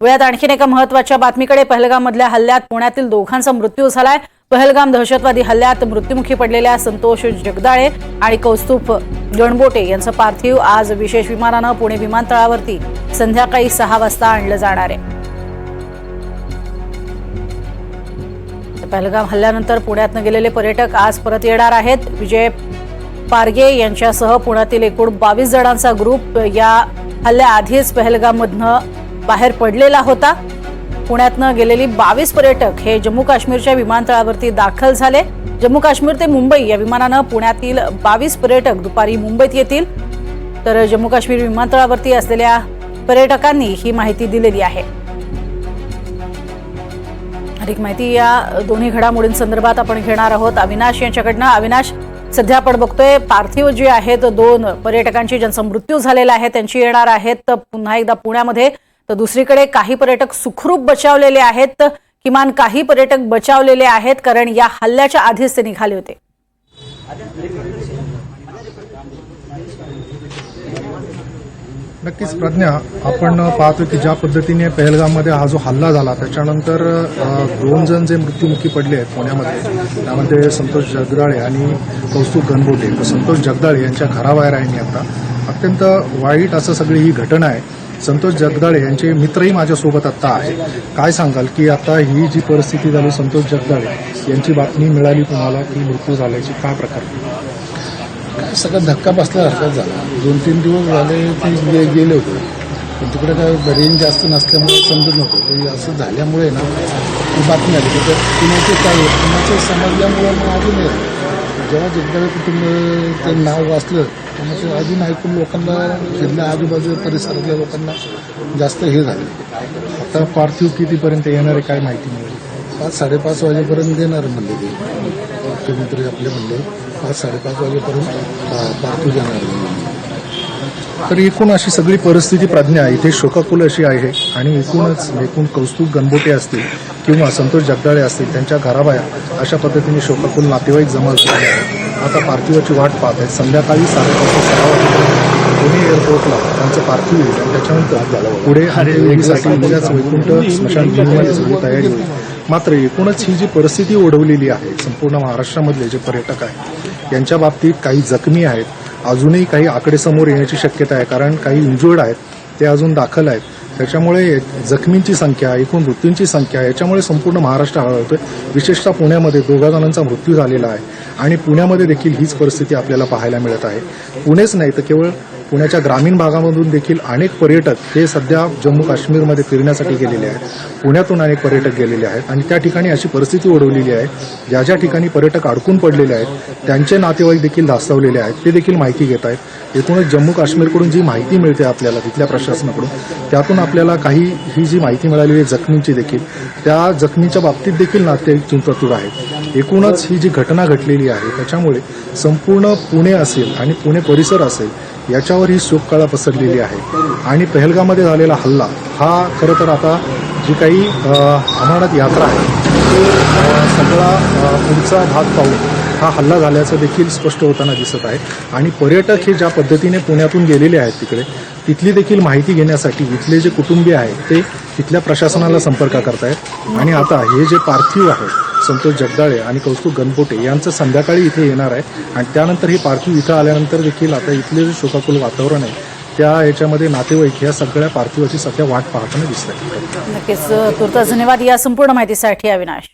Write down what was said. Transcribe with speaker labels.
Speaker 1: वेळात आणखीन एका महत्त्वाच्या बातमीकडे। पहलगाममधल्या हल्ल्यात पुण्यातील दोघांचा मृत्यू झालाय। पहलगाम दहशतवादी हल्ल्यात मृत्युमुखी पडलेल्या संतोष जगदाळे आणि कौस्तुभ गणबोटे यांचं पार्थिव आज विशेष विमानानं पुणे विमानतळावरती संध्याकाळी 6 वाजता आणलं जाणार आहे। पहलगाम हल्ल्यानंतर पुण्यातनं गेलेले पर्यटक आज परत येणार आहेत। विजय पारगे यांच्यासह पुण्यातील एकूण 22 जणांचा ग्रुप या हल्ल्याआधीच पहलगाममधनं बाहेर पडलेला होता। पुण्यातनं गेलेली 22 पर्यटक हे जम्मू काश्मीरच्या विमानतळावरती दाखल झाले। जम्मू काश्मीर ते मुंबई या विमानानं पुण्यातील 22 पर्यटक दुपारी मुंबईत येतील। तर जम्मू काश्मीर विमानतळावरती असलेल्या पर्यटकांनी ही माहिती दिलेली आहे। अधिक माहिती या दोन्ही घडामोडींसंदर्भात आपण घेणार आहोत अविनाश यांच्याकडनं। अविनाश, सध्या आपण बघतोय पार्थिव जे आहेत 2 पर्यटकांची ज्यांचा मृत्यू झालेला आहे त्यांची येणार आहेत तर पुन्हा एकदा पुण्यामध्ये, तर दुसरीकडे काही पर्यटक सुखरूप बचावलेले आहेत, किमान काही पर्यटक बचावलेले आहेत कारण या हल्ल्याच्या आधीच ते निघाले होते।
Speaker 2: नक्कीच प्रज्ञा, आपण पाहतो की ज्या पद्धतीने पहलगाममध्ये हा जो हल्ला झाला त्याच्यानंतर 2 जण जे मृत्युमुखी पडले आहेत पुण्यामध्ये, त्यामध्ये संतोष जगदाळे आणि कौस्तुभ गणबोटे। तर संतोष जगदाळे यांच्या घराबाहेर आहे मी आता। अत्यंत वाईट असं सगळी ही घटना आहे। संतोष जगदाळे यांचे मित्रही माझ्यासोबत आता आहे। काय सांगाल की आता ही जी परिस्थिती झाली, संतोष जगदाळे यांची बातमी मिळाली तुम्हाला की मृत्यू झाल्याची, काय प्रकार?
Speaker 3: सगळा धक्का बसल्यासारखाच झाला। 2-3 दिवस झाले ते गेले होते, पण तिकडे काय रेंज जास्त नसल्यामुळे समजत नव्हतं। ते असं झाल्यामुळे ना ती बातमी आली तर पुण्याचे समजल्यामुळे मग अजून जेव्हा जगदाळे कुटुंब ते नाव वाचलं त्यामुळे अजून ऐकून लोकांना, जिल्ह्या आजूबाजू परिसरातल्या लोकांना जास्त हे झाले।
Speaker 2: आता पार्थिव कितीपर्यंत येणार आहे काय माहिती मिळेल?
Speaker 3: 5-5:30 वाजेपर्यंत देणार म्हणले ते मित्र आपले म्हणले 5-5:30 वाजेपर्यंत पार्थिव देणार।
Speaker 2: तर एकूण अशी सगळी परिस्थिती प्रज्ञा इथे शोकाकुल अशी आहे आणि एकूण कौस्तुभ गणबोटे असतील किंवा संतोष जगदाळे असतील त्यांच्या घराबाहेर अशा पद्धतीने शोकाकुल नातेवाईक जमा झाले आहेत। आता पार्थिवाची वाट पाहत आहेत। संध्याकाळी 5:30 वाजता पुणे एअरपोर्टला त्यांचं पार्थिव येईल आणि त्याच्यानंतर पुढे अंत्यविधीसाठी उद्याच वैकुंठ स्मशानभूमीमध्ये सगळी तयारी होईल। मात्र एकूणच ही जी परिस्थिती ओढवलेली आहे संपूर्ण महाराष्ट्रामधले जे पर्यटक आहेत यांच्या बाबतीत काही जखमी आहेत, अजूनही काही आकडे समोर येण्याची शक्यता आहे कारण काही इंजुर्ड आहेत ते अजून दाखल आहेत। त्याच्यामुळे जखमींची संख्या, एकूण मृत्यूंची संख्या याच्यामुळे संपूर्ण महाराष्ट्र हळहळतोय। विशेषतः पुण्यामध्ये 2 जणांचा मृत्यू झालेला आहे आणि पुण्यामध्ये देखील हीच परिस्थिती आपल्याला पाहायला मिळत आहे। पुणेच नाही तर केवळ पुण्याच्या ग्रामीण भागामधून देखील अनेक पर्यटक हे सध्या जम्मू काश्मीरमध्ये फिरण्यासाठी गेलेले आहेत। पुण्यातून अनेक पर्यटक गेलेले आहेत आणि त्या ठिकाणी अशी परिस्थिती ओढवलेली आहे ज्या ठिकाणी पर्यटक अडकून पडलेले आहेत त्यांचे नातेवाईक देखील धास्तावलेले आहेत, ते देखील माहिती घेत आहेत। एकूणच जम्मू काश्मीरकडून जी माहिती मिळते आपल्याला तिथल्या प्रशासनाकडून, त्यातून आपल्याला काही ही जी माहिती मिळाली आहे जखमींची देखील, त्या जखमींच्या बाबतीत देखील नातेवाईक चिंतातूर आहेत। एकूणच ही जी घटना घडलेली आहे त्याच्यामुळे संपूर्ण पुणे असेल आणि पुणे परिसर असेल याच्यावर ही शोककळा पसरलेली आहे। आणि पहलगाममध्ये झालेला हल्ला हा खरं तर आता जी काही अमरनाथ यात्रा आहे तो सगळा पुढचा भाग पाहून हा हल्ला झाल्याचं देखील स्पष्ट होताना दिसत आहे। आणि पर्यटक हे ज्या पद्धतीने पुण्यातून गेलेले आहेत तिकडे, तिथली देखील माहिती घेण्यासाठी इथले जे कुटुंबीय आहेत ते तिथल्या प्रशासनाला संपर्क करतायत। आणि आता हे जे पार्थिव आहे संतोष जगदाळे आणि कौस्तुभ गणबोटे यांचं संध्याकाळी इथे येणार आहे आणि त्यानंतर हे पार्थिव इथं आल्यानंतर देखील आता इथले जे शोकाकुल वातावरण आहे त्या याच्यामध्ये नातेवाईक या सगळ्या पार्थिवाची सध्या वाट पाहताना दिसत आहे।
Speaker 1: नक्कीच तुर्तास धन्यवाद या संपूर्ण माहितीसाठी अविनाश।